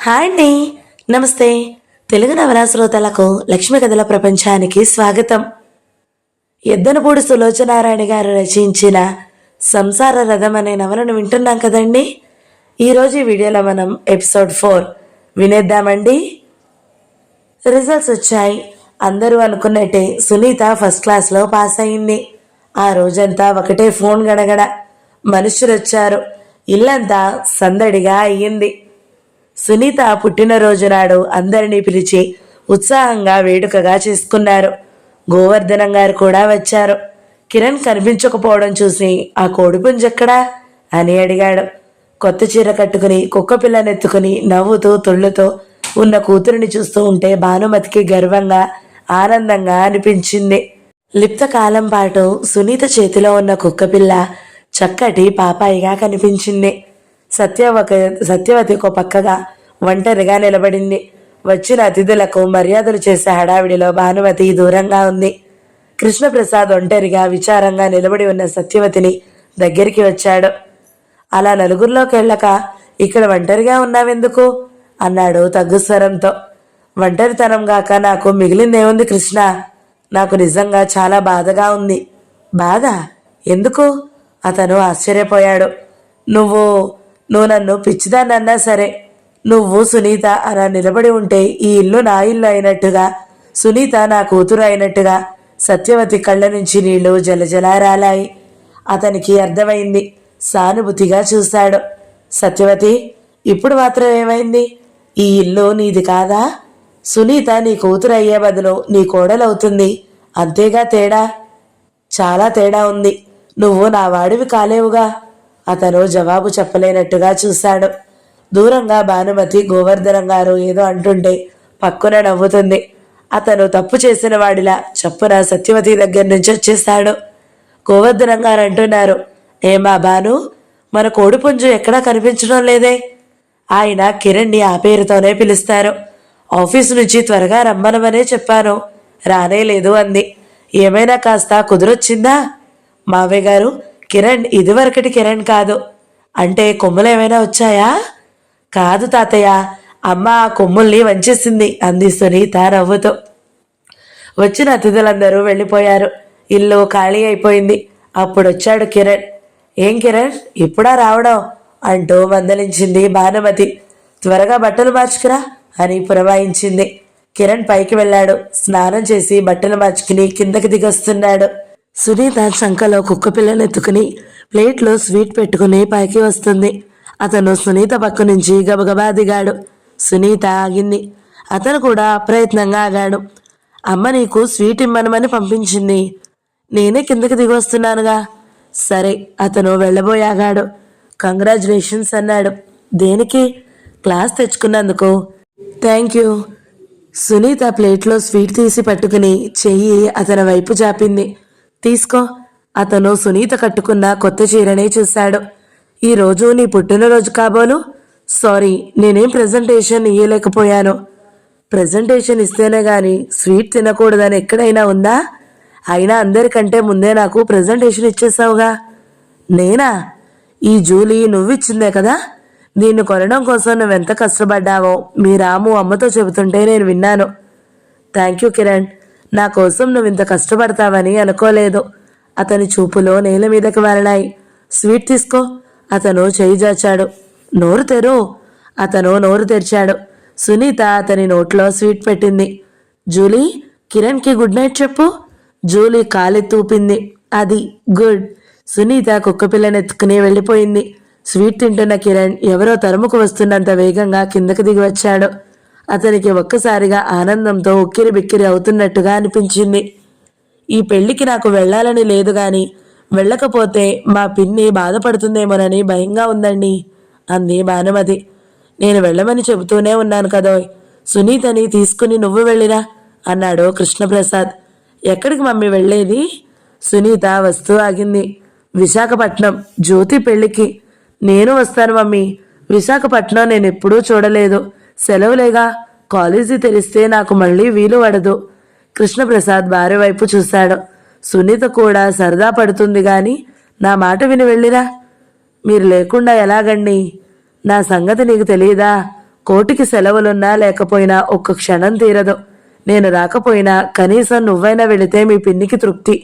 Hi అండి. నమస్తే. తెలుగు నవలా శ్రోతలకు లక్ష్మీ కథల ప్రపంచానికి స్వాగతం. ఎద్దనపూడి సులోచనారాయణ గారు రచించిన సంసార రథం అనే నవలను వింటున్నాం కదండి. ఈరోజు ఈ వీడియోలో మనం ఎపిసోడ్ 4 వినేద్దామండి. రిజల్ట్స్ వచ్చాయి. అందరూ అనుకున్నట్టే సునీత ఫస్ట్ క్లాస్లో పాస్ అయింది. ఆ రోజంతా ఒకటే ఫోన్ గడగడ. మనుషులు వచ్చారు. ఇల్లంతా సందడిగా అయ్యింది. సునీత పుట్టినరోజు నాడు అందరినీ పిలిచి ఉత్సాహంగా వేడుకగా చేసుకున్నారు. గోవర్ధనం గారు కూడా వచ్చారు. కిరణ్ కనిపించకపోవడం చూసి ఆ కోడిపుంజెక్కడా అని అడిగాడు. కొత్త చీర కట్టుకుని కుక్క పిల్లనెత్తుకుని నవ్వుతూ తుళ్ళుతో ఉన్న కూతురిని చూస్తూ ఉంటే భానుమతికి గర్వంగా ఆనందంగా అనిపించింది. లిప్త కాలం పాటు సునీత చేతిలో ఉన్న కుక్కపిల్ల చక్కటి పాపాయిగా కనిపించింది. సత్యవతి ఒక పక్కగా ఒంటరిగా నిలబడింది. వచ్చిన అతిథులకు మర్యాదలు చేసే హడావిడిలో భానుమతి దూరంగా ఉంది. కృష్ణప్రసాద్ ఒంటరిగా విచారంగా నిలబడి ఉన్న సత్యవతిని దగ్గరికి వచ్చాడు. అలా నలుగురిలోకి వెళ్ళక ఇక్కడ ఒంటరిగా ఉన్నావెందుకు అన్నాడు తగ్గుస్వరంతో. ఒంటరితనం గాక నాకు మిగిలిందేముంది కృష్ణ, నాకు నిజంగా చాలా బాధగా ఉంది. బాధ ఎందుకు? అతను ఆశ్చర్యపోయాడు. నువ్వు నన్ను పిచ్చిదాన్నన్నా సరే, నువ్వు సునీత అలా నిలబడి ఉంటే ఈ ఇల్లు నా ఇల్లు అయినట్టుగా, సునీత నా కూతురు అయినట్టుగా. సత్యవతి కళ్ళ నుంచి నీళ్లు జలజలా రాలాయి. అతనికి అర్థమైంది. సానుభూతిగా చూశాడు. సత్యవతి, ఇప్పుడు మాత్రం ఏమైంది? ఈ ఇల్లు నీది కాదా? సునీత నీ కూతురు అయ్యే బదులు నీ కోడలవుతుంది. అంతేగా తేడా? చాలా తేడా ఉంది. నువ్వు నా వాడివి కాలేవుగా. అతను జవాబు చెప్పలేనట్టుగా చూశాడు. దూరంగా భానుమతి గోవర్ధనం గారు ఏదో అంటుంటే పక్కున నవ్వుతుంది. అతను తప్పు చేసిన వాడిలా చప్పున సత్యవతి దగ్గర నుంచి వచ్చేశాడు. గోవర్ధనం గారు అంటున్నారు, ఏమా భాను, మన కోడిపుంజు ఎక్కడా కనిపించడం లేదే? ఆయన కిరణ్ని ఆ పేరుతోనే పిలుస్తారు. ఆఫీసు నుంచి త్వరగా రమ్మనమనే చెప్పాను, రానే లేదు అంది. ఏమైనా కాస్త కుదురొచ్చిందా? మావయ్య గారు, కిరణ్ ఇదివరకటి కిరణ్ కాదు. అంటే కొమ్ములు ఏమైనా వచ్చాయా? కాదు తాతయ్య, అమ్మ ఆ కొమ్ముల్ని వంచేసింది అంది సునీత నవ్వుతూ. వచ్చిన అతిథులందరూ వెళ్ళిపోయారు. ఇల్లు ఖాళీ అయిపోయింది. అప్పుడొచ్చాడు కిరణ్. ఏం కిరణ్, ఇప్పుడా రావడం అంటూ మందలించింది భానుమతి. త్వరగా బట్టలు మార్చుకురా అని పురమాయించింది. కిరణ్ పైకి వెళ్ళాడు. స్నానం చేసి బట్టలు మార్చుకుని కిందకి దిగొస్తున్నాడు. సునీత చంకలో కుక్క పిల్లనెత్తుకుని ప్లేట్లో స్వీట్ పెట్టుకుని పైకి వస్తుంది. అతను సునీత పక్క నుంచి గబగబా దిగాడు. సునీత ఆగింది. అతను కూడా అప్రయత్నంగా ఆగాడు. అమ్మ నీకు స్వీట్ ఇమ్మనమని పంపించింది. నేనే కిందకి దిగొస్తున్నానుగా. సరే, అతను వెళ్ళబోయాగాడు. కంగ్రాచులేషన్స్ అన్నాడు. దేనికి? క్లాస్ తెచ్చుకున్నందుకు. Thank you. సునీత ప్లేట్లో స్వీట్ తీసి పట్టుకుని చెయ్యి అతని వైపు చాపింది. తీసుకో. అతను సునీత కట్టుకున్న కొత్త చీరనే చూశాడు. ఈరోజు నీ పుట్టినరోజు కాబోలు. సారీ, నేనేం ప్రజెంటేషన్ ఇయ్యలేకపోయాను. ప్రజెంటేషన్ ఇస్తేనే గాని స్వీట్ తినకూడదని ఎక్కడైనా ఉందా? అయినా అందరికంటే ముందే నాకు ప్రజెంటేషన్ ఇచ్చేసావుగా. నేనా? ఈ జూలీ నువ్విచ్చిందే కదా. దీన్ని కొనడం కోసం నువ్వెంత కష్టపడ్డావో మీ రాము అమ్మతో చెబుతుంటే నేను విన్నాను. Thank you Kiran. నా కోసం నువ్వు ఇంత కష్టపడతావని అనుకోలేదు. అతని చూపులో నేల మీదకి వాలినాయి. స్వీట్ తీసుకో. అతను చేయి చాచాడు. నోరు తెరు. అతను నోరు తెరిచాడు. సునీత అతని నోట్లో స్వీట్ పెట్టింది. జూలీ, కిరణ్కి గుడ్ నైట్ చెప్పు. జూలీ కాలెత్తూపింది. అది గుడ్. సునీత కుక్కపిల్లనెత్తుకుని వెళ్ళిపోయింది. స్వీట్ తింటున్న కిరణ్ ఎవరో తరుముకు వస్తున్నంత వేగంగా కిందకి దిగి వచ్చాడు. అతనికి ఒక్కసారిగా ఆనందంతో ఉక్కిరి బిక్కిరి అవుతున్నట్టుగా అనిపించింది. ఈ పెళ్లికి నాకు వెళ్ళాలని లేదు గాని వెళ్ళకపోతే మా పిన్ని బాధపడుతుందేమోనని భయంగా ఉందండి అంది భానుమతి. నేను వెళ్ళమని చెబుతూనే ఉన్నాను కదోయ్. సునీతని తీసుకుని నువ్వు వెళ్ళిరా అన్నాడు కృష్ణప్రసాద్. ఎక్కడికి మమ్మీ వెళ్ళేది? సునీత వస్తూ ఆగింది. విశాఖపట్నం, జ్యోతి పెళ్లికి. నేను వస్తాను మమ్మీ. విశాఖపట్నం నేను ఎప్పుడూ చూడలేదు. సెలవులేగా. కాలేజీ తెలిస్తే నాకు మళ్ళీ వీలు పడదు. కృష్ణప్రసాద్ భార్య వైపు చూశాడు. సునీత కూడా సరదా పడుతుంది గాని నా మాట విని వెళ్ళిరా. మీరు లేకుండా ఎలాగండి? నా సంగతి నీకు తెలియదా? కోటికి సెలవులున్నా లేకపోయినా ఒక్క క్షణం తీరదు. నేను రాకపోయినా కనీసం నువ్వైనా వెళితే మీ పిన్నికి తృప్తి.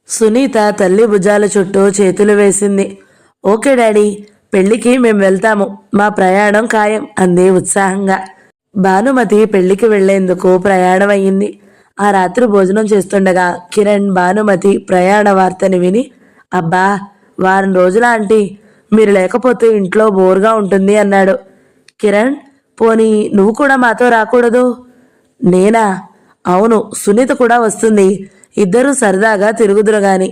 సునీత తల్లి భుజాల చుట్టూ చేతులు వేసింది. ఓకే డాడీ, పెళ్లికి మేం వెళ్తాము, మా ప్రయాణం ఖాయం అంది ఉత్సాహంగా. భానుమతి పెళ్లికి వెళ్లేందుకు ప్రయాణం అయ్యింది. ఆ రాత్రి భోజనం చేస్తుండగా కిరణ్ భానుమతి ప్రయాణ వార్తని విని, అబ్బా, వారం రోజుల ఆంటీ, మీరు లేకపోతే ఇంట్లో బోర్గా ఉంటుంది అన్నాడు. కిరణ్, పోనీ నువ్వు కూడా మాతో రాకూడదు? నేనా? అవును, సునీత కూడా వస్తుంది, ఇద్దరూ సరదాగా తిరుగుదురు గాని.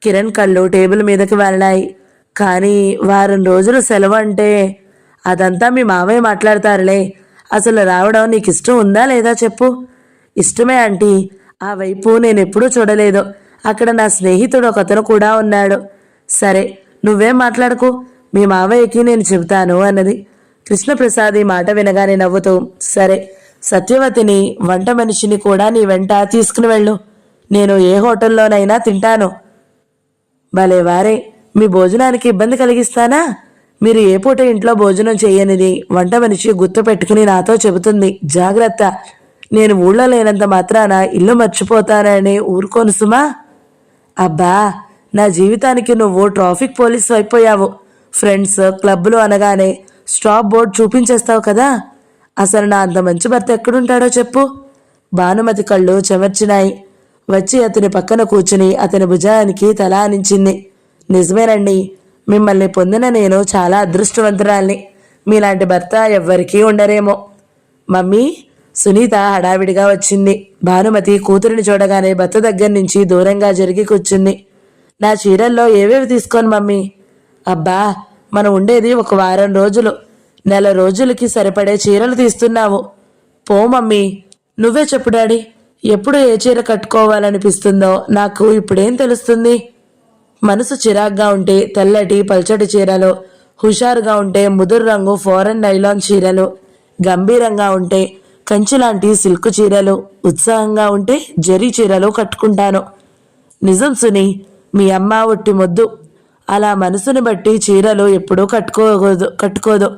కిరణ్ కళ్ళు టేబుల్ మీదకి వెళ్ళాయి. కానీ వారం రోజులు సెలవు అంటే అదంతా మీ మావయ్య మాట్లాడతారులే. అసలు రావడం నీకు ఇష్టం ఉందా లేదా చెప్పు. ఇష్టమే ఆంటీ, ఆ వైపు నేనెప్పుడూ చూడలేదు. అక్కడ నా స్నేహితుడు ఒకతను కూడా ఉన్నాడు. సరే, నువ్వేం మాట్లాడకు, మీ మావయ్యకి నేను చెబుతాను అన్నది. కృష్ణప్రసాద్ ఈ మాట వినగానే నవ్వుతూ, సరే, సత్యవతిని వంట మనిషిని కూడా నీ వెంట తీసుకుని వెళ్ళు, నేను ఏ హోటల్లోనైనా తింటాను. భలే వారే, మీ భోజనానికి ఇబ్బంది కలిగిస్తానా? మీరు ఏ పూట ఇంట్లో భోజనం చేయనిది వంట మనిషి గుర్తు పెట్టుకుని నాతో చెబుతుంది, జాగ్రత్త. నేను ఊళ్ళో లేనంత మాత్రాన ఇల్లు మర్చిపోతానని ఊరుకోను సుమా. అబ్బా, నా జీవితానికి నువ్వు ట్రాఫిక్ పోలీసు అయిపోయావు. ఫ్రెండ్స్ క్లబ్లు అనగానే స్టాప్ బోర్డ్ చూపించేస్తావు కదా. అసలు నా అంత మంచి భర్త ఎక్కడుంటాడో చెప్పు. భానుమతి కళ్ళు చెమర్చినాయి. వచ్చి అతని పక్కన కూర్చుని అతని భుజానికి తల ఆనించింది. నిజమేనండి, మిమ్మల్ని పొందిన నేను చాలా అదృష్టవంతురాల్ని. మీలాంటి భర్త ఎవ్వరికీ ఉండరేమో. మమ్మీ, సునీత హడావిడిగా వచ్చింది. భానుమతి కూతురిని చూడగానే భర్త దగ్గర నుంచి దూరంగా జరిగి కూర్చుంది. నా చీరల్లో ఏవేవి తీసుకోను మమ్మీ? అబ్బా, మనం ఉండేది ఒక వారం రోజులు, నెల రోజులకి సరిపడే చీరలు తీస్తున్నావు. పో మమ్మీ, నువ్వే చెప్పు డాడీ, ఎప్పుడు ఏ చీర కట్టుకోవాలనిపిస్తుందో నాకు ఇప్పుడేం తెలుస్తుంది. మనసు చిరాగ్గా ఉంటే తెల్లటి పల్చటి చీరలు, హుషారుగా ఉంటే ముదురు రంగు ఫారెన్ నైలాన్ చీరలు, గంభీరంగా ఉంటే కంచిలాంటి సిల్క్ చీరలు, ఉత్సాహంగా ఉంటే జరీ చీరలు కట్టుకుంటాను. నిజం సుని, మీ అమ్మ ఒట్టి మొద్దు. అలా మనసుని బట్టి చీరలు ఎప్పుడూ కట్టుకోదు.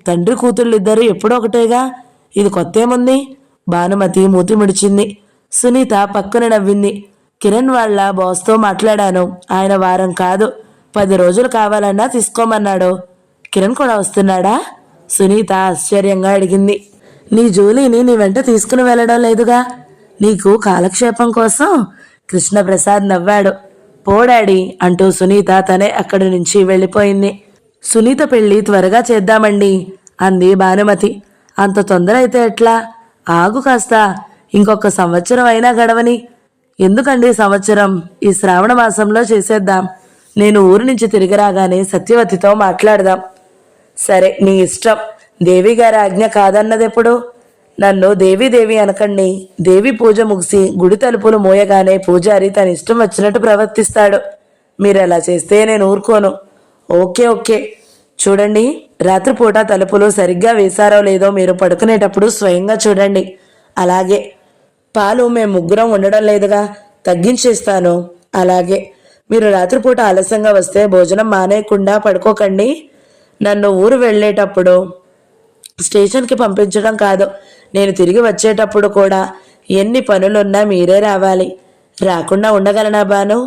తండ్రి కూతుళ్ళిద్దరూ ఎప్పుడూ ఒకటేగా, ఇది కొత్తేముంది? భానుమతి మూతి ముడిచింది. సునీత పక్కన నవ్వింది. కిరణ్ వాళ్ళ బాస్తో మాట్లాడాను, ఆయన వారం కాదు 10 రోజులు కావాలన్నా తీసుకోమన్నాడు. కిరణ్ కూడా వస్తున్నాడా? సునీత ఆశ్చర్యంగా అడిగింది. నీ జూలీని నీ వెంట తీసుకుని వెళ్ళడం లేదుగా, నీకు కాలక్షేపం కోసం. కృష్ణప్రసాద్ నవ్వాడు. పోడాడి అంటూ సునీత తనే అక్కడి నుంచి వెళ్ళిపోయింది. సునీత పెళ్లి త్వరగా చేద్దామండి అంది భానుమతి. అంత తొందర అయితే ఎట్లా? ఆగు కాస్త, ఇంకొక సంవత్సరం అయినా గడవని. ఎందుకండి సంవత్సరం? ఈ శ్రావణ మాసంలో చేసేద్దాం. నేను ఊరి నుంచి తిరిగి రాగానే సత్యవతితో మాట్లాడదాం. సరే, నీ ఇష్టం. దేవి గారి ఆజ్ఞ కాదన్నదెప్పుడు? నన్ను దేవి అనకండి. దేవి పూజ ముగిసి గుడి తలుపులు మోయగానే పూజారి తన ఇష్టం వచ్చినట్టు ప్రవర్తిస్తాడు. మీరు అలా చేస్తే నేను ఊరుకోను. ఓకే, చూడండి, రాత్రిపూట తలుపులు సరిగ్గా వేశారో లేదో మీరు పడుకునేటప్పుడు స్వయంగా చూడండి. అలాగే. పాలు మేము ముగ్గురం ఉండడం లేదుగా, తగ్గించేస్తాను. అలాగే. మీరు రాత్రిపూట ఆలస్యంగా వస్తే భోజనం మానేయకుండా పడుకోకండి. నన్ను ఊరు వెళ్ళేటప్పుడు స్టేషన్కి పంపించడం కాదు, నేను తిరిగి వచ్చేటప్పుడు కూడా ఎన్ని పనులున్నా మీరే రావాలి. రాకుండా ఉండగలనా బాను?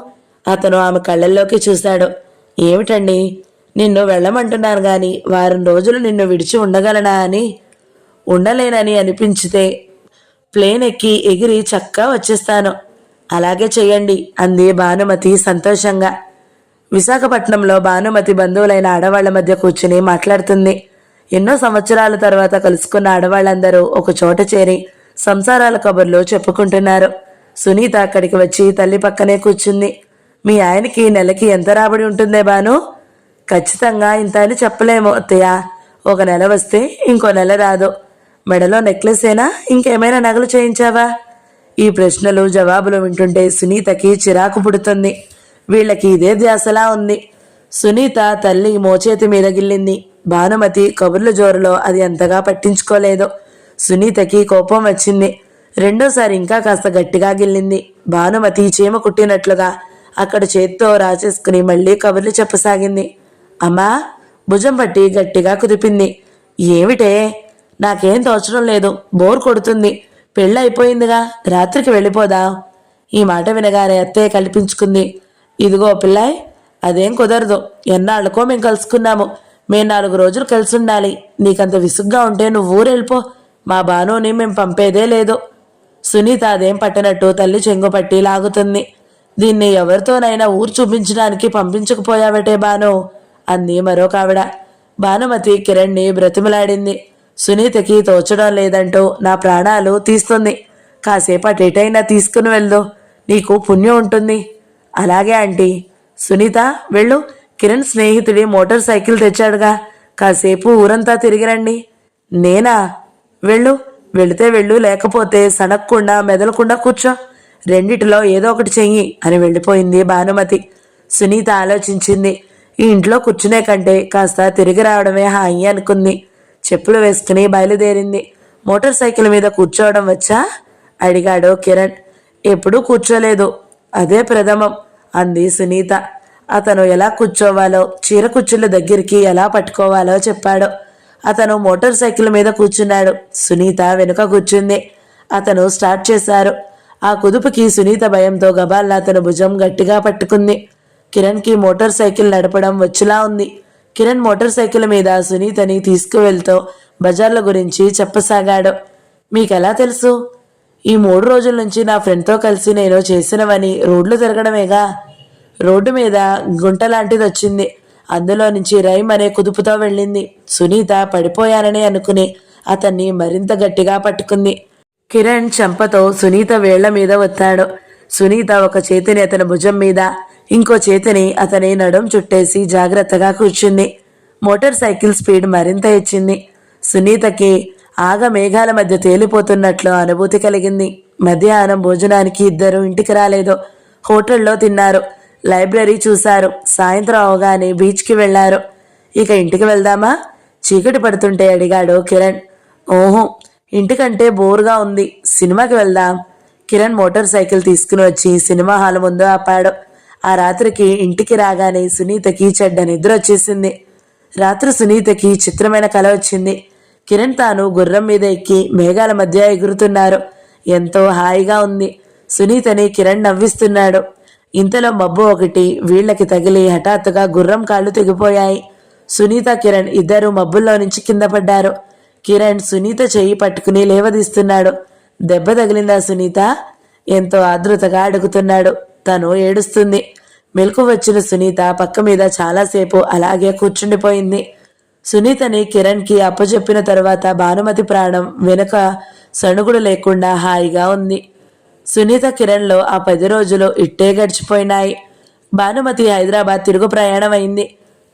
అతను ఆమె కళ్ళల్లోకి చూశాడు. ఏమిటండి, నిన్ను వెళ్ళమంటున్నాను గాని వారం రోజులు నిన్ను విడిచి ఉండగలనా అని? ఉండలేనని అనిపించితే ప్లేన్ ఎక్కి ఎగిరి చక్కా వచ్చేస్తాను. అలాగే చెయ్యండి అంది భానుమతి సంతోషంగా. విశాఖపట్నంలో భానుమతి బంధువులైన ఆడవాళ్ల మధ్య కూర్చుని మాట్లాడుతుంది. ఎన్నో సంవత్సరాల తర్వాత కలుసుకున్న ఆడవాళ్ళందరూ ఒక చోట చేరి సంసారాల కబుర్లు చెప్పుకుంటున్నారు. సునీత అక్కడికి వచ్చి తల్లి పక్కనే కూర్చుంది. మీ ఆయనకి నెలకి ఎంత రాబడి ఉంటుందే బాను? ఖచ్చితంగా ఇంత అని చెప్పలేము అత్తయ్య. ఒక నెల వస్తే ఇంకో నెల రాదు. మెడలో నెక్లెసేనా, ఇంకేమైనా నగలు చేయించావా? ఈ ప్రశ్నలు జవాబులు వింటుంటే సునీతకి చిరాకు పుడుతుంది. వీళ్ళకి ఇదే ధ్యాసలా ఉంది. సునీత తల్లి మోచేతి మీద గిల్లింది. భానుమతి కబుర్ల జోరులో అది అంతగా పట్టించుకోలేదు. సునీతకి కోపం వచ్చింది. రెండోసారి ఇంకా కాస్త గట్టిగా గిల్లింది. భానుమతి చీమ కుట్టినట్లుగా అక్కడ చేత్తో రాచేసుకుని మళ్ళీ కబుర్లు చెప్పసాగింది. అమ్మా, భుజం పట్టి గట్టిగా కుదిపింది. ఏమిటే? నాకేం తోచడం లేదు, బోర్ కొడుతుంది. పెళ్ళి అయిపోయిందిగా, రాత్రికి వెళ్ళిపోదా? ఈ మాట వినగానే అత్తయ్య కల్పించుకుంది. ఇదిగో పిల్లాయ్, అదేం కుదరదు. ఎన్నాళ్ళకో మేము కలుసుకున్నాము. మేము 4 రోజులు కలిసి ఉండాలి. నీకంత విసుగ్గా ఉంటే నువ్వు ఊరెళ్ళిపో. మా బానుని మేము పంపేదే లేదు. సునీత అదేం పట్టనట్టు తల్లి చెంగు పట్టి లాగుతుంది. దీన్ని ఎవరితోనైనా ఊరు చూపించడానికి పంపించకపోయావటే బాను, అంది మరొక ఆవిడ. భానుమతి కిరణ్ని బ్రతిమలాడింది. సునీతకి తోచడం లేదంటూ నా ప్రాణాలు తీస్తుంది. కాసేపు అటైనా తీసుకుని వెళ్దు, నీకు పుణ్యం ఉంటుంది. అలాగే ఆంటీ. సునీత వెళ్ళు, కిరణ్ స్నేహితుడి మోటార్ సైకిల్ తెచ్చాడుగా, కాసేపు ఊరంతా తిరిగిరండి. నేనా? వెళ్ళు, వెళితే వెళ్ళు, లేకపోతే సనక్కుండా మెదలకుండా కూర్చో. రెండిటిలో ఏదో ఒకటి చెయ్యి అని వెళ్ళిపోయింది భానుమతి. సునీత ఆలోచించింది. ఈ ఇంట్లో కూర్చునే కంటే కాస్త తిరిగి రావడమే హాయి అనుకుంది. చెప్పులు వేసుకుని బయలుదేరింది. మోటార్ సైకిల్ మీద కూర్చోవడం వచ్చా? అడిగాడు కిరణ్. ఎప్పుడూ కూర్చోలేదు, అదే ప్రథమం, అంది సునీత. అతను ఎలా కూర్చోవాలో, చీర కుచ్చుళ్ళ దగ్గరికి ఎలా పట్టుకోవాలో చెప్పాడు. అతను మోటార్ సైకిల్ మీద కూర్చున్నాడు. సునీత వెనుక కూర్చుంది. అతను స్టార్ట్ చేశారు. ఆ కుదుపుకి సునీత భయంతో గబాల్లా అతను భుజం గట్టిగా పట్టుకుంది. కిరణ్కి మోటార్ సైకిల్ నడపడం వచ్చేలా ఉంది. కిరణ్ మోటార్ సైకిల్ మీద సునీతని తీసుకువెళ్తూ బజార్ల గురించి చెప్పసాగాడు. మీకెలా తెలుసు? ఈ 3 రోజుల నుంచి నా ఫ్రెండ్తో కలిసి నేను చేసినవని రోడ్లు తిరగడమేగా. రోడ్డు మీద గుంట లాంటిది వచ్చింది. అందులో నుంచి రైమ్ అనే కుదుపుతో వెళ్ళింది. సునీత పడిపోయానని అనుకుని అతన్ని మరింత గట్టిగా పట్టుకుంది. కిరణ్ చెంపతో సునీత వేళ్ల మీద ఒత్తాడు. సునీత ఒక చేతిని అతని భుజం మీద, ఇంకో చేతిని అతని నడుం చుట్టేసి జాగ్రత్తగా కూర్చుంది. మోటార్ సైకిల్ స్పీడ్ మరింత హెచ్చింది. సునీతకి ఆగ మేఘాల మధ్య తేలిపోతున్నట్లు అనుభూతి కలిగింది. మధ్యాహ్నం భోజనానికి ఇద్దరు ఇంటికి రాలేదు. హోటల్లో తిన్నారు, లైబ్రరీ చూశారు. సాయంత్రం అవగానే బీచ్కి వెళ్లారు. ఇక ఇంటికి వెళ్దామా? చీకటి పడుతుంటే అడిగాడు కిరణ్. ఓహో, ఇంటికంటే బోర్గా ఉంది, సినిమాకి వెళ్దాం. కిరణ్ మోటార్ సైకిల్ తీసుకుని వచ్చి సినిమా హాల్ ముందు ఆపాడు. ఆ రాత్రికి ఇంటికి రాగానే సునీతకి చెడ్డ నిద్ర వచ్చేసింది. రాత్రి సునీతకి చిత్రమైన కల వచ్చింది. కిరణ్ తాను గుర్రం మీద ఎక్కి మేఘాల మధ్య ఎగురుతున్నారు. ఎంతో హాయిగా ఉంది. సునీతని కిరణ్ నవ్విస్తున్నాడు. ఇంతలో మబ్బు ఒకటి వీళ్లకి తగిలి హఠాత్తుగా గుర్రం కాళ్ళు తెగిపోయాయి. సునీత, కిరణ్ ఇద్దరు మబ్బుల్లో నుంచి కింద పడ్డారు. కిరణ్ సునీత చెయ్యి పట్టుకుని లేవదీస్తున్నాడు. దెబ్బ తగిలిందా సునీత? ఎంతో ఆతృతగా అడుగుతున్నాడు. తను ఏడుస్తుంది. మెలకు వచ్చిన సునీత పక్క మీద చాలాసేపు అలాగే కూర్చుండిపోయింది. సునీతని కిరణ్కి అప్పచెప్పిన తరువాత భానుమతి ప్రాణం వెనుక సణుగుడు లేకుండా హాయిగా ఉంది. సునీత, కిరణ్లో ఆ 10 రోజులు ఇట్టే గడిచిపోయినాయి. భానుమతి హైదరాబాద్ తిరుగు ప్రయాణం అయింది.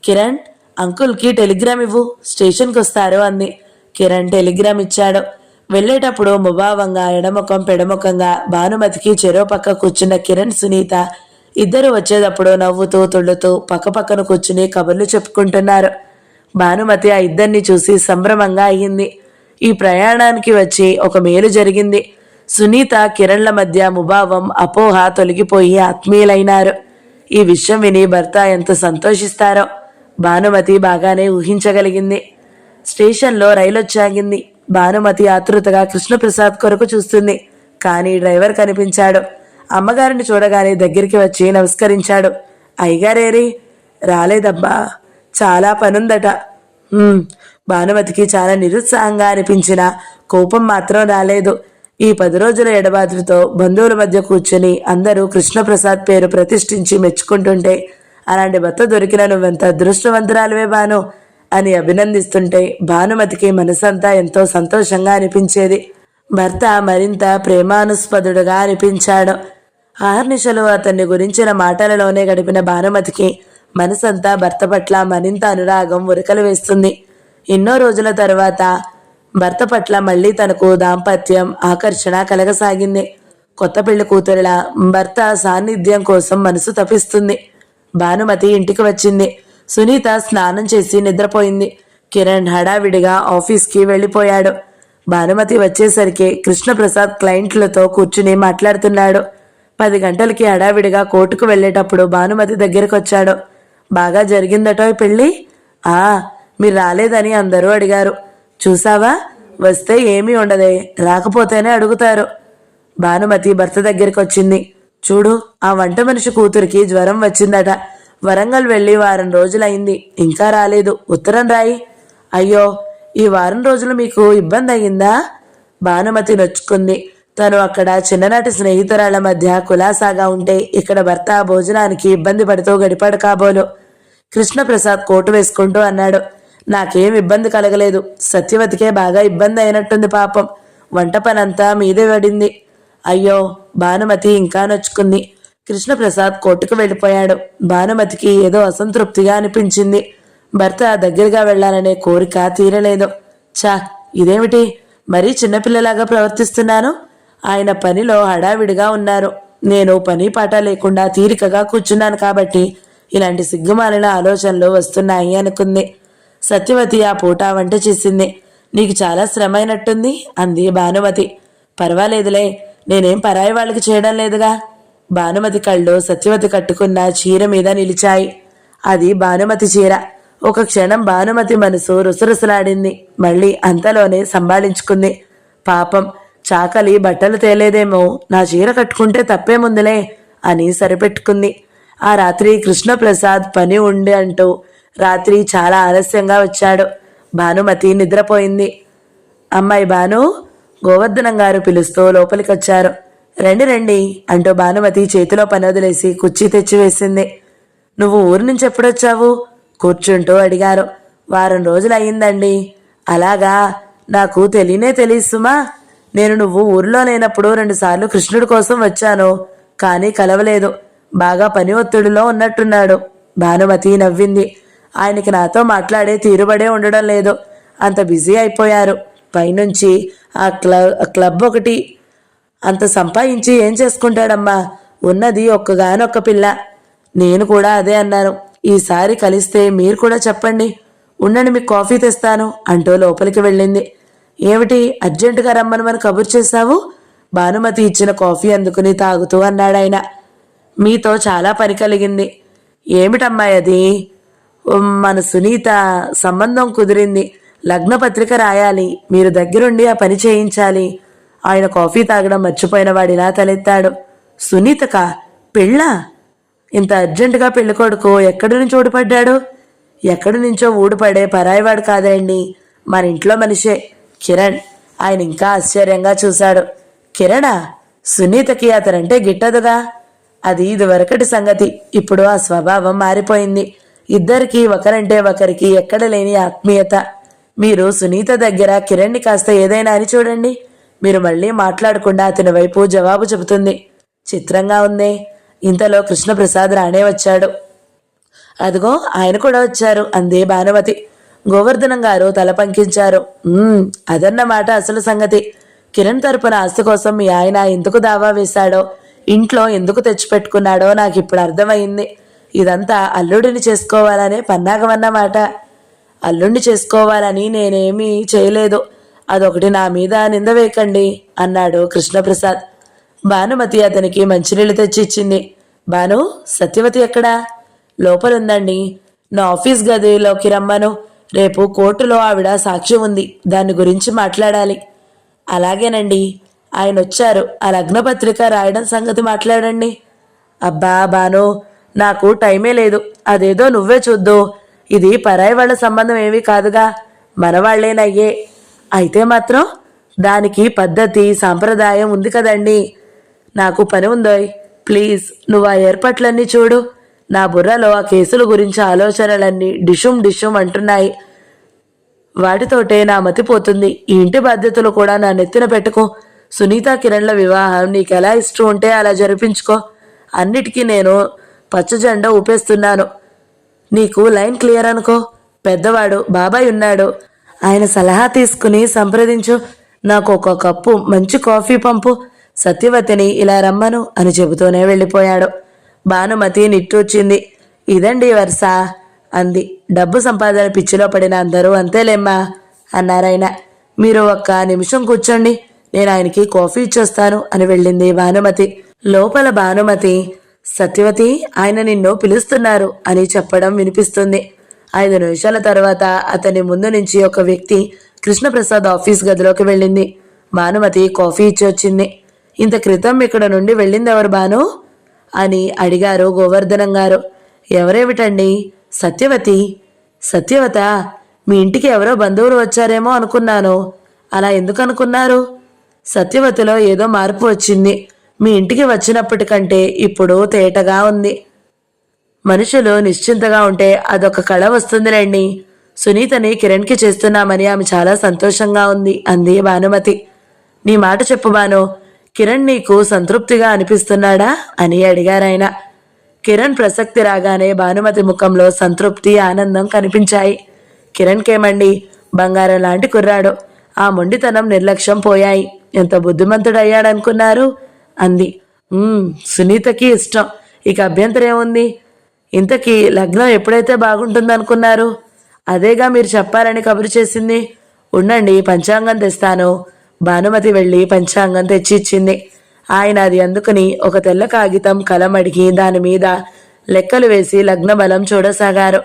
కిరణ్, అంకుల్కి టెలిగ్రామ్ ఇవ్వు, స్టేషన్కి వస్తారు అంది. కిరణ్ టెలిగ్రామ్ ఇచ్చాడు. వెళ్లేటప్పుడు ముభావంగా ఎడముఖం పెడముఖంగా భానుమతికి చెరో పక్క కూర్చున్న కిరణ్, సునీత ఇద్దరు వచ్చేటప్పుడు నవ్వుతూ తుళ్ళుతూ పక్కపక్కన కూర్చుని కబుర్లు చెప్పుకుంటున్నారు. భానుమతి ఆ ఇద్దరిని చూసి సంభ్రమంగా అయ్యింది. ఈ ప్రయాణానికి వచ్చి ఒక మేలు జరిగింది. సునీత, కిరణ్ల మధ్య ముభావం, అపోహ తొలగిపోయి ఆత్మీయులైనారు. ఈ విషయం విని భర్త ఎంత సంతోషిస్తారో భానుమతి బాగానే ఊహించగలిగింది. స్టేషన్లో రైలొచ్చాగింది. భానుమతి ఆతృతగా కృష్ణప్రసాద్ కొరకు చూస్తుంది. కానీ డ్రైవర్ కనిపించాడు. అమ్మగారిని చూడగానే దగ్గరికి వచ్చి నమస్కరించాడు. అయ్యగారేరి? రాలేదబ్బా, చాలా పనుందట. భానుమతికి చాలా నిరుత్సాహంగా అనిపించిన కోపం మాత్రం రాలేదు. ఈ 10 రోజుల ఎడబాటుతో బంధువుల మధ్య కూర్చుని అందరూ కృష్ణప్రసాద్ పేరు ప్రతిష్ఠించి మెచ్చుకుంటుంటే, అలాంటి భర్త దొరికిన నువ్వెంత అదృష్టవంతురాలువే బాను అని అభినందిస్తుంటే భానుమతికి మనసంతా ఎంతో సంతోషంగా అనిపించేది. భర్త మరింత ప్రేమానుస్పదుడుగా అనిపించాడు. ఆహర్నిశలు అతన్ని గురించిన మాటలలోనే గడిపిన భానుమతికి మనసంతా భర్త పట్ల మరింత అనురాగం ఉరకలు వేస్తుంది. ఎన్నో రోజుల తరువాత భర్త పట్ల మళ్లీ తనకు దాంపత్యం ఆకర్షణ కలగసాగింది. కొత్త పెళ్లి కూతురిలా భర్త సాన్నిధ్యం కోసం మనసు తపిస్తుంది. భానుమతి ఇంటికి వచ్చింది. సునీత స్నానం చేసి నిద్రపోయింది. కిరణ్ హడావిడిగా ఆఫీస్కి వెళ్ళిపోయాడు. భానుమతి వచ్చేసరికి కృష్ణప్రసాద్ క్లయింట్లతో కూర్చుని మాట్లాడుతున్నాడు. 10 గంటలకి హడావిడిగా కోర్టుకు వెళ్ళేటప్పుడు భానుమతి దగ్గరకు వచ్చాడు. బాగా జరిగిందటో పెళ్ళి? మీరు రాలేదని అందరూ అడిగారు. చూసావా, వస్తే ఏమీ ఉండదే, రాకపోతేనే అడుగుతారు. భానుమతి భర్త దగ్గరికి వచ్చింది. చూడు, ఆ వంట మనిషి కూతురికి జ్వరం వచ్చిందట. వరంగల్ వెళ్ళి వారం రోజులైంది, ఇంకా రాలేదు. ఉత్తరం రాయి. అయ్యో, ఈ వారం రోజులు మీకు ఇబ్బంది అయ్యిందా? భానుమతి నొచ్చుకుంది. తను అక్కడ చిన్ననాటి స్నేహితురాళ్ల మధ్య కులాసాగా ఉంటే ఇక్కడ భర్త భోజనానికి ఇబ్బంది పడుతూ గడిపాడు కాబోలు. కృష్ణప్రసాద్ కోటు వేసుకుంటూ అన్నాడు. నాకేం ఇబ్బంది కలగలేదు. సత్యవతికే బాగా ఇబ్బంది అయినట్టుంది పాపం. వంట పనంతా మీదే పడింది. అయ్యో, భానుమతి ఇంకా నొచ్చుకుంది. కృష్ణప్రసాద్ కోర్టుకు వెళ్ళిపోయాడు. భానుమతికి ఏదో అసంతృప్తిగా అనిపించింది. భర్త దగ్గరగా వెళ్లాలనే కోరిక తీరలేదు. చా, ఇదేమిటి, మరీ చిన్నపిల్లలాగా ప్రవర్తిస్తున్నాను? ఆయన పనిలో హడావిడిగా ఉన్నారు. నేను పని పాట లేకుండా తీరికగా కూర్చున్నాను కాబట్టి ఇలాంటి సిగ్గుమాలిన ఆలోచనలు వస్తున్నాయి అనుకుంది. సత్యవతి ఆ పూట వంట చేసింది. నీకు చాలా శ్రమ అయినట్టుంది అంది భానుమతి. పర్వాలేదులే, నేనేం పరాయి వాళ్ళకి చేయడం లేదుగా. భానుమతి కళ్ళు సత్యవతి కట్టుకున్న చీర మీద నిలిచాయి. అది భానుమతి చీర. ఒక క్షణం భానుమతి మనసు రుసరుసలాడింది. మళ్ళీ అంతలోనే సంభాళించుకుంది. పాపం, చాకలి బట్టలు తేలేదేమో, నా చీర కట్టుకుంటే తప్పేముందులే అని సరిపెట్టుకుంది. ఆ రాత్రి కృష్ణప్రసాద్ పని ఉండి అంటూ రాత్రి చాలా ఆలస్యంగా వచ్చాడు. భానుమతి నిద్రపోయింది. అమ్మాయి భాను, గోవర్ధనం గారు పిలుస్తూ లోపలికొచ్చారు. రండి రండి అంటూ భానుమతి చేతిలో పని వదిలేసి కుర్చీ తెచ్చివేసింది. నువ్వు ఊరి నుంచి ఎప్పుడొచ్చావు? కూర్చుంటూ అడిగారు. వారం రోజులు అయ్యిందండి. అలాగా, నాకు తెలియనే తెలుసుమా. నేను నువ్వు ఊరిలో లేనప్పుడు 2 సార్లు కృష్ణుడి కోసం వచ్చాను, కానీ కలవలేదు. బాగా పని ఒత్తిడిలో ఉన్నట్టున్నాడు. భానుమతి నవ్వింది. ఆయనకి నాతో మాట్లాడే తీరుబడే ఉండడం లేదు. అంత బిజీ అయిపోయారు. పైనుంచి ఆ క్లబ్ ఒకటి. అంత సంపాదించి ఏం చేసుకుంటాడమ్మా? ఉన్నది ఒక్కగానొక్క పిల్ల. నేను కూడా అదే అన్నాను. ఈసారి కలిస్తే మీరు కూడా చెప్పండి. ఉండండి, మీకు కాఫీ తెస్తాను అంటూ లోపలికి వెళ్ళింది. ఏమిటి, అర్జెంటుగా రమ్మని కబురు చేశావు? భానుమతి ఇచ్చిన కాఫీ అందుకుని తాగుతూ అన్నాడాయన. మీతో చాలా పని కలిగింది. ఏమిటమ్మాయి అది? మన సునీత సంబంధం కుదిరింది. లగ్నపత్రిక రాయాలి. మీరు దగ్గరుండి ఆ పని చేయించాలి. ఆయన కాఫీ తాగడం మర్చిపోయిన వాడిలా తలెత్తాడు. సునీతకా పెళ్ళా? ఇంత అర్జెంటుగా పెళ్లి కొడుకు ఎక్కడి నుంచి ఊడిపడ్డాడు? ఎక్కడి నుంచో ఊడిపడే పరాయివాడు కాదండి, మన ఇంట్లో మనిషే, కిరణ్. ఆయన ఇంకా ఆశ్చర్యంగా చూశాడు. కిరణా? సునీతకి అతనంటే గిట్టదుగా. అది ఇదివరకటి సంగతి. ఇప్పుడు ఆ స్వభావం మారిపోయింది. ఇద్దరికీ ఒకరంటే ఒకరికి ఎక్కడ లేని ఆత్మీయత. మీరు సునీత దగ్గర కిరణ్ని కాస్త ఏదైనా అని చూడండి. మీరు మళ్ళీ మాట్లాడకుండా అతని వైపు జవాబు చెబుతుంది. చిత్రంగా ఉందే. ఇంతలో కృష్ణప్రసాద్ రానే వచ్చాడు. అదిగో ఆయన కూడా వచ్చారు అందే భానుమతి. గోవర్ధనం గారు తల పంకించారు. అదన్నమాట అసలు సంగతి. కిరణ్ తరపున ఆస్తి కోసం మీ ఆయన ఎందుకు దావా వేశాడో, ఇంట్లో ఎందుకు తెచ్చిపెట్టుకున్నాడో నాకు ఇప్పుడు అర్థమైంది. ఇదంతా అల్లుడిని చేసుకోవాలనే పన్నాగమన్నమాట. అల్లుడిని చేసుకోవాలని నేనేమీ చేయలేదు. అదొకటి నా మీద నింద వేయకండి అన్నాడు కృష్ణప్రసాద్. భానుమతి అతనికి మంచినీళ్ళు తెచ్చి ఇచ్చింది. భాను, సత్యవతి ఎక్కడా? లోపలుందండి. నా ఆఫీస్ గదిలోకి రమ్మను. రేపు కోర్టులో ఆవిడ సాక్షి ఉంది, దాని గురించి మాట్లాడాలి. అలాగేనండి. ఆయన వచ్చారు. ఆ లగ్నపత్రిక రాయడం సంగతి మాట్లాడండి. అబ్బా భాను, నాకు టైమే లేదు. అదేదో నువ్వే చూద్దు. ఇది పరాయి వాళ్ళ సంబంధం ఏమీ కాదుగా, మనవాళ్లేనయ్యే. అయితే మాత్రం దానికి పద్ధతి సాంప్రదాయం ఉంది కదండి. నాకు పని ఉందోయ్, ప్లీజ్ నువ్వు ఆ ఏర్పాట్లన్నీ చూడు. నా బుర్రలో ఆ కేసుల గురించి ఆలోచనలన్నీ డిషుమ్ అంటున్నాయి. వాటితోటే నా మతిపోతుంది. ఈ ఇంటి బాధ్యతలు కూడా నా నెత్తిన పెట్టుకో. సునీత కిరణ్ల వివాహం నీకెలా ఇష్టం ఉంటే అలా జరిపించుకో. అన్నిటికీ నేను పచ్చజెండా ఊపేస్తున్నాను. నీకు లైన్ క్లియర్ అనుకో. పెద్దవాడు బాబాయ్ ఉన్నాడు, ఆయన సలహా తీసుకుని సంప్రదించు. నాకు ఒక కప్పు మంచి కాఫీ పంపు. సత్యవతిని ఇలా రమ్మను అని చెబుతూనే వెళ్ళిపోయాడు. భానుమతి నిట్టూర్చింది. ఇదండి వరుస అంది. డబ్బు సంపాదన పిచ్చిలో పడిన అందరూ అంతేలేమ్మా అన్నారాయన. మీరు ఒక్క నిమిషం కూర్చోండి, నేను ఆయనకి కాఫీ ఇచ్చొస్తాను అని వెళ్ళింది భానుమతి. లోపల భానుమతి, సత్యవతి ఆయన నిన్ను పిలుస్తున్నారు అని చెప్పడం వినిపిస్తుంది. 5 నిమిషాల తర్వాత అతని ముందు నుంచి ఒక వ్యక్తి కృష్ణప్రసాద్ ఆఫీస్ గదిలోకి వెళ్ళింది. భానుమతి కాఫీ ఇచ్చి వచ్చింది. ఇంత క్రితం ఇక్కడ నుండి వెళ్ళింది ఎవరు భాను అని అడిగారు గోవర్ధనం గారు. ఎవరేమిటండి? సత్యవతి. సత్యవత? మీ ఇంటికి ఎవరో బంధువులు వచ్చారేమో అనుకున్నాను. అలా ఎందుకు అనుకున్నారు? సత్యవతిలో ఏదో మార్పు వచ్చింది. మీ ఇంటికి వచ్చినప్పటికంటే ఇప్పుడు తేటగా ఉంది. మనుషులు నిశ్చింతగా ఉంటే అదొక కళ వస్తుందిలేండి. సునీతని కిరణ్కి చేస్తున్నామని ఆమె చాలా సంతోషంగా ఉంది అంది భానుమతి. నీ మాట చెప్పు భాను, కిరణ్ నీకు సంతృప్తిగా అనిపిస్తున్నాడా అని అడిగారాయన. కిరణ్ ప్రసక్తి రాగానే భానుమతి ముఖంలో సంతృప్తి, ఆనందం కనిపించాయి. కిరణ్కేమండి, బంగారం లాంటి కుర్రాడు. ఆ మొండితనం, నిర్లక్ష్యం పోయాయి. ఎంత బుద్ధిమంతుడయ్యాడనుకున్నారు అంది. సునీతకి ఇష్టం, ఇక అభ్యంతరం ఉంది. ఇంతకీ లగ్నం ఎప్పుడైతే బాగుంటుందనుకున్నారు? అదేగా మీరు చెప్పాలని కబురు చేసింది. ఉండండి, పంచాంగం తెస్తాను. భానుమతి వెళ్ళి పంచాంగం తెచ్చి ఇచ్చింది. ఆయన అది అందుకుని ఒక తెల్ల కాగితం, కలం అడిగి దాని మీద లెక్కలు వేసి లగ్న బలం చూడసాగారు.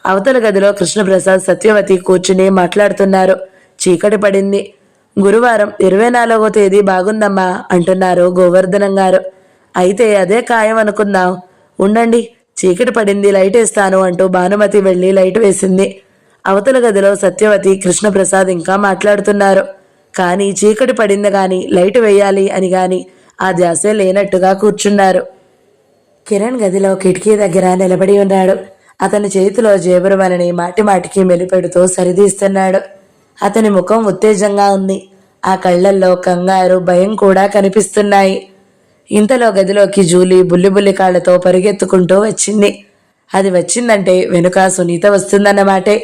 అవతల గదిలో కృష్ణప్రసాద్, సత్యవతి కూర్చుని మాట్లాడుతున్నారు. చీకటి పడింది. గురువారం 24వ తేదీ బాగుందమ్మా అంటున్నారు గోవర్ధనం గారు. అయితే అదే ఖాయం అనుకుందాం. ఉండండి, చీకటి పడింది, లైట్ వేస్తాను అంటూ భానుమతి వెళ్ళి లైట్ వేసింది. అవతల గదిలో సత్యవతి, కృష్ణప్రసాద్ ఇంకా మాట్లాడుతున్నారు. కానీ చీకటి పడింది గాని లైట్ వేయాలి అని గాని ఆ ధ్యాసే లేనట్టుగా కూర్చున్నారు. కిరణ్ గదిలో కిటికీ దగ్గర నిలబడి ఉన్నాడు. అతని చేతిలో జేబురమలని మాటి మాటికి మెలిపెడుతూ సరిదీస్తున్నాడు. అతని ముఖం ఉత్తేజంగా ఉంది. ఆ కళ్లల్లో కంగారు, భయం కూడా కనిపిస్తున్నాయి. ఇంతలో గదిలోకి జూలీ బుల్లి కాళ్లతో పరిగెత్తుకుంటూ వచ్చింది. అది వచ్చిందంటే వెనుక సునీత వస్తుందన్నమాటే.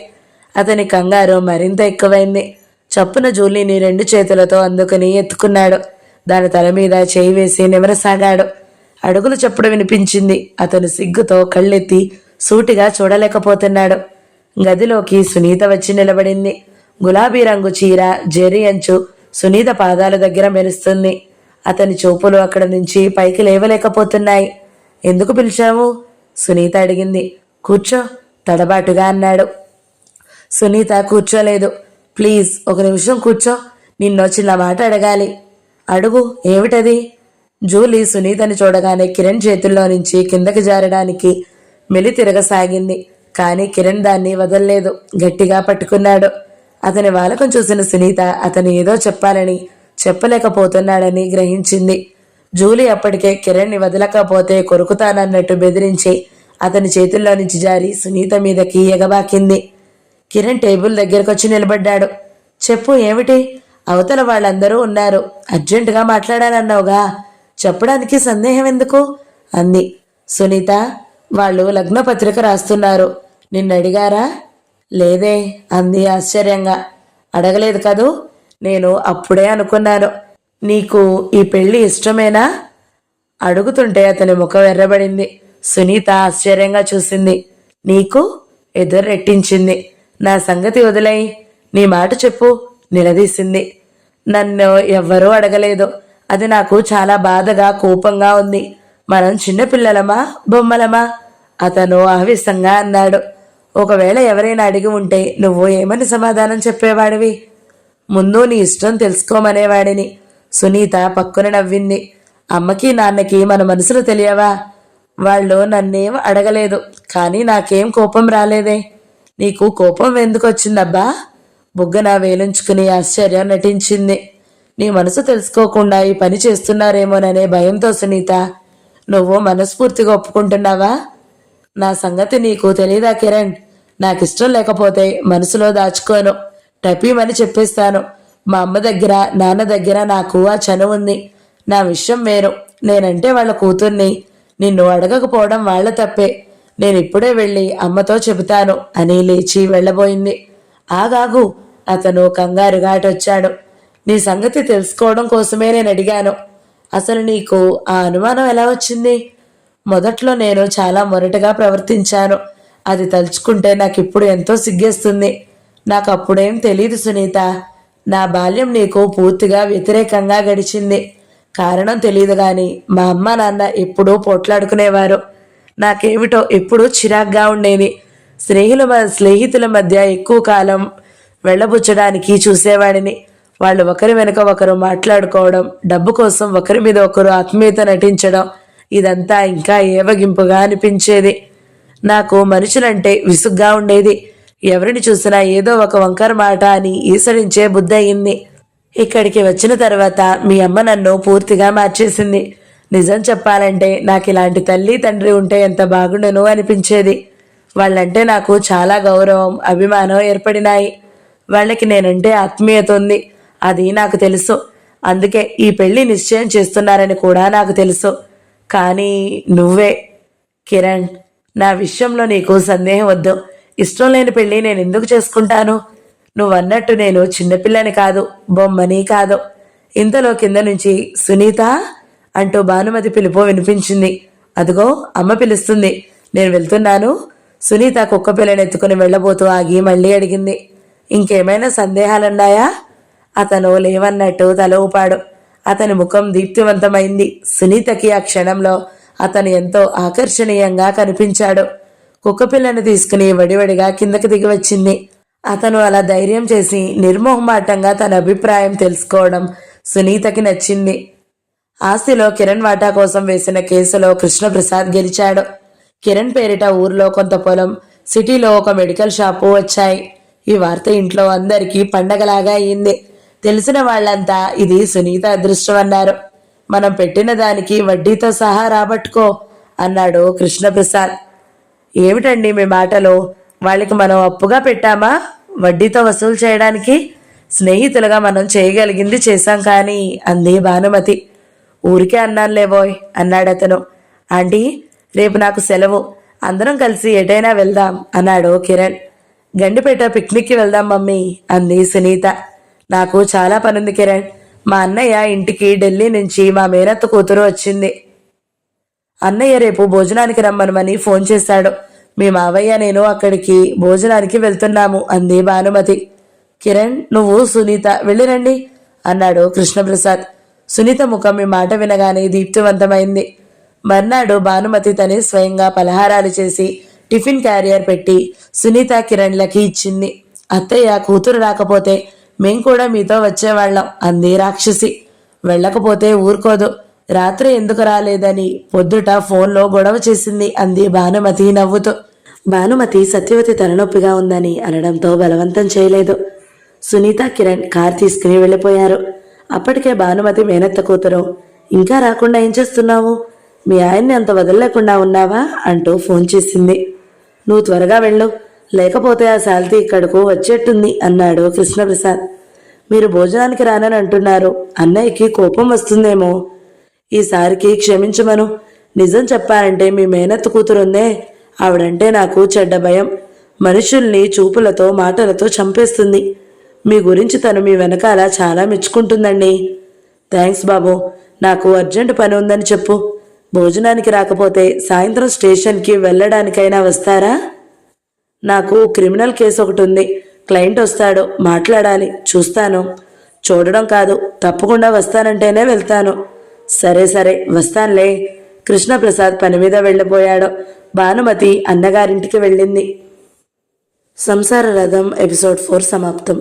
అతని కంగారు మరింత ఎక్కువైంది. చప్పున జూలీని 2 చేతులతో అందుకుని ఎత్తుకున్నాడు. దాని తల మీద చేయి వేసి నిమరసాగాడు. అడుగులు చప్పుడు వినిపించింది. అతను సిగ్గుతో కళ్ళెత్తి సూటిగా చూడలేకపోతున్నాడు. గదిలోకి సునీత వచ్చి నిలబడింది. గులాబీ రంగు చీర, జెర్రీ అంచు సునీత పాదాల దగ్గర మెరుస్తుంది. అతని చూపులు అక్కడ నుంచి పైకి లేవలేకపోతున్నాయి. ఎందుకు పిలిచావు? సునీత అడిగింది. కూర్చో, తడబాటుగా అన్నాడు. సునీత కూర్చోలేదు. ప్లీజ్, ఒక నిమిషం కూర్చో, నిన్నో చిన్న మాట అడగాలి. అడుగు, ఏమిటది? జూలీ సునీతని చూడగానే కిరణ్ చేతుల్లో నుంచి కిందకి జారడానికి మెలి తిరగసాగింది. కానీ కిరణ్ దాన్ని వదల్లేదు. గట్టిగా పట్టుకున్నాడు. అతని వాలకం చూసిన సునీత అతను ఏదో చెప్పాలని చెప్పలేకపోతున్నాడని గ్రహించింది. జూలీ అప్పటికే కిరణ్ని వదలకపోతే కొరుకుతానన్నట్టు బెదిరించి అతని చేతుల్లో నుంచి జారి సునీత మీదకి ఎగబాకింది. కిరణ్ టేబుల్ దగ్గరకొచ్చి నిలబడ్డాడు. చెప్పు, ఏమిటి? అవతల వాళ్ళందరూ ఉన్నారు. అర్జెంటుగా మాట్లాడాలన్నావుగా, చెప్పడానికి సందేహం ఎందుకు అంది. సునీత, వాళ్ళు లగ్నపత్రిక రాస్తున్నారు. నిన్నడిగారా? లేదే అంది ఆశ్చర్యంగా. అడగలేదు కదూ? నేను అప్పుడే అనుకున్నాను. నీకు ఈ పెళ్లి ఇష్టమేనా? అడుగుతుంటే అతని ముఖం ఎర్రబడింది. సునీత ఆశ్చర్యంగా చూసింది. నీకు? ఎదురు రెట్టించింది. నా సంగతి వదిలేయి, నీ మాట చెప్పు నిలదీసింది. నన్ను ఎవ్వరూ అడగలేదు. అది నాకు చాలా బాధగా, కోపంగా ఉంది. మనం చిన్నపిల్లలమా, బొమ్మలమా? అతను ఆవేశంగా అన్నాడు. ఒకవేళ ఎవరైనా అడిగి ఉంటే నువ్వు ఏమని సమాధానం చెప్పేవాడివి? ముందు నీ ఇష్టం తెలుసుకోమనేవాడిని. సునీత పక్కున నవ్వింది. అమ్మకి నాన్నకి మన మనసులు తెలియవా? వాళ్ళు నన్నేం అడగలేదు, కానీ నాకేం కోపం రాలేదే. నీకు కోపం ఎందుకు వచ్చిందబ్బా? బుగ్గన వేలుంచుకుని ఆశ్చర్యం నటించింది. నీ మనసు తెలుసుకోకుండా ఈ పని చేస్తున్నారేమోననే భయంతో సునీత. నువ్వు మనస్ఫూర్తిగా ఒప్పుకుంటున్నావా? నా సంగతి నీకు తెలీదా కిరణ్? నాకిష్టం లేకపోతే మనసులో దాచుకోను, టపీమని చెప్పేస్తాను. మా అమ్మ దగ్గర, నాన్న దగ్గర నాకు ఆ చనువు ఉంది. నా విషయం వేరు. నేనంటే వాళ్ళ కూతుర్ని. నిన్ను అడగకపోవడం వాళ్ళ తప్పే. నేను ఇప్పుడే వెళ్ళి అమ్మతో చెబుతాను అని లేచి వెళ్ళబోయింది. ఆగాగు, అతను కంగారుగా అటొచ్చాడు. నీ సంగతి తెలుసుకోవడం కోసమే నేను అడిగాను. అసలు నీకు ఆ అనుమానం ఎలా వచ్చింది? మొదట్లో నేను చాలా మొరటుగా ప్రవర్తించాను. అది తలుచుకుంటే నాకు ఇప్పుడు ఎంతో సిగ్గేస్తుంది. నాకు అప్పుడేం తెలీదు సునీత. నా బాల్యం నీకు పూర్తిగా వ్యతిరేకంగా గడిచింది. కారణం తెలియదు గాని మా అమ్మ నాన్న ఎప్పుడూ పోట్లాడుకునేవారు. నాకేమిటో ఎప్పుడూ చిరాగ్గా ఉండేది. స్నేహితుల మధ్య ఎక్కువ కాలం వెళ్ళబుచ్చడానికి చూసేవాడిని. వాళ్ళు ఒకరి వెనుక ఒకరు మాట్లాడుకోవడం, డబ్బు కోసం ఒకరి మీద ఒకరు ఆత్మీయత నటించడం, ఇదంతా ఇంకా ఏవగింపుగా అనిపించేది. నాకు మనుషులంటే విసుగ్గా ఉండేది. ఎవరిని చూసినా ఏదో ఒక వంకర మాట అని ఈసడించే బుద్ధి అయింది. ఇక్కడికి వచ్చిన తర్వాత మీ అమ్మ నన్ను పూర్తిగా మార్చేసింది. నిజం చెప్పాలంటే నాకు ఇలాంటి తల్లి తండ్రి ఉంటే ఎంత బాగుండును అనిపించేది. వాళ్ళంటే నాకు చాలా గౌరవం, అభిమానం ఏర్పడినాయి. వాళ్ళకి నేనంటే ఆత్మీయత ఉంది, అది నాకు తెలుసు. అందుకే ఈ పెళ్లి నిశ్చయం చేస్తున్నారని కూడా నాకు తెలుసు. కానీ నువ్వే కిరణ్, నా విషయంలో నీకు సందేహం వద్దు. ఇష్టం లేని పెళ్లి నేను ఎందుకు చేసుకుంటాను? నువ్వన్నట్టు నేను చిన్నపిల్లని కాదు, బొమ్మని కాదు. ఇంతలో కింద నుంచి సునీత అంటూ భానుమతి పిలుపు వినిపించింది. అదిగో అమ్మ పిలుస్తుంది, నేను వెళ్తున్నాను. సునీత కుక్క పిల్లని ఎత్తుకుని వెళ్ళబోతూ ఆగి మళ్ళీ అడిగింది, ఇంకేమైనా సందేహాలున్నాయా? అతను లేవన్నట్టు తల ఊపాడు. అతని ముఖం దీప్తివంతమైంది. సునీతకి ఆ క్షణంలో అతను ఎంతో ఆకర్షణీయంగా కనిపించాడు. కుక్కపిల్లను తీసుకుని వడివడిగా కిందకి దిగి వచ్చింది. అతను అలా ధైర్యం చేసి నిర్మోహమాటంగా తన అభిప్రాయం తెలుసుకోవడం సునీతకి నచ్చింది. ఆస్తిలో కిరణ్ వాటా కోసం వేసిన కేసులో కృష్ణప్రసాద్ గెలిచాడు. కిరణ్ పేరిట ఊర్లో కొంత పొలం, సిటీలో ఒక మెడికల్ షాపు వచ్చాయి. ఈ వార్త ఇంట్లో అందరికీ పండగలాగా అయింది. తెలిసిన వాళ్ళంతా ఇది సునీత అదృష్టం అన్నారు. మనం పెట్టిన దానికి వడ్డీతో సహా రాబట్టుకో అన్నాడు కృష్ణప్రసాద్. ఏమిటండి మీ మాటలు? వాళ్ళకి మనం అప్పుగా పెట్టామా వడ్డీతో వసూలు చేయడానికి? స్నేహితులుగా మనం చేయగలిగింది చేశాం కానీ అంది భానుమతి. ఊరికే అన్నానులేబోయ్ అన్నాడతను. ఆంటీ, రేపు నాకు సెలవు, అందరం కలిసి ఎటైనా వెళ్దాం అన్నాడు కిరణ్. గండిపేట పిక్నిక్కి వెళ్దాం మమ్మీ అంది సునీత. నాకు చాలా పనుంది కిరణ్. మా అన్నయ్య ఇంటికి ఢిల్లీ నుంచి మా మేనత్త కూతురు వచ్చింది. అన్నయ్య రేపు భోజనానికి రమ్మనమని ఫోన్ చేశాడు. మీ మావయ్య నేను అక్కడికి భోజనానికి వెళ్తున్నాము అంది భానుమతి. కిరణ్, నువ్వు సునీత వెళ్ళిరండి అన్నాడు కృష్ణప్రసాద్. సునీత ముఖం ఈ మాట వినగానే దీప్తివంతమైంది. మర్నాడు భానుమతి తనే స్వయంగా పలహారాలు చేసి టిఫిన్ క్యారియర్ పెట్టి సునీత కిరణ్లకి ఇచ్చింది. అత్తయ్య కూతురు రాకపోతే మేం కూడా మీతో వచ్చేవాళ్ళం అంది రాక్షసి. వెళ్ళకపోతే ఊరుకోదు, రాత్రి ఎందుకు రాలేదని పొద్దుట ఫోన్లో గొడవ చేసింది అంది భానుమతి నవ్వుతూ. భానుమతి సత్యవతి తలనొప్పిగా ఉందని అనడంతో బలవంతం చేయలేదు. సునీత కిరణ్ కార్ తీసుకుని వెళ్ళిపోయారు. అప్పటికే భానుమతి మేనత్త కూతురు, ఇంకా రాకుండా ఏం చేస్తున్నావు? మీ ఆయన్ని అంత వదలలేకుండా ఉన్నావా అంటూ ఫోన్ చేసింది. నువ్వు త్వరగా వెళ్ళు, లేకపోతే ఆ శాల్తీ ఇక్కడకు వచ్చేట్టుంది అన్నాడు కృష్ణప్రసాద్. మీరు భోజనానికి రానని అంటున్నారు, అన్నయ్యకి కోపం వస్తుందేమో. ఈసారికి క్షమించమను. నిజం చెప్పాలంటే మీ మేనత్త కూతురుందే, ఆవిడంటే నాకు చెడ్డ భయం. మనుషుల్ని చూపులతో మాటలతో చంపేస్తుంది. మీ గురించి తను మీ వెనకాల చాలా మెచ్చుకుంటుందండి. థ్యాంక్స్ బాబు, నాకు అర్జెంట్ పని ఉందని చెప్పు. భోజనానికి రాకపోతే సాయంత్రం స్టేషన్కి వెళ్ళడానికైనా వస్తారా? నాకు క్రిమినల్ కేసు ఒకటి ఉంది, క్లయింట్ వస్తాడు, మాట్లాడాలి. చూస్తాను. చూడడం కాదు, తప్పకుండా వస్తానంటేనే వెళ్తాను. సరే సరే వస్తానులే. కృష్ణప్రసాద్ పని మీద వెళ్ళిపోయాడు. భానుమతి అన్నగారింటికి వెళ్ళింది. సంసార రథం ఎపిసోడ్ 4 సమాప్తం.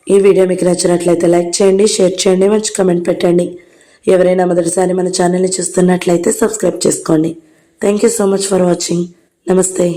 ఈ వీడియో మీకు నచ్చినట్లయితే లైక్ చేయండి, షేర్ చేయండి, మంచి కామెంట్ పెట్టండి. ఎవరైనా మొదటిసారి మన ఛానల్ని చూస్తున్నట్లయితే సబ్స్క్రైబ్ చేసుకోండి. Thank you so much for watching. నమస్తే.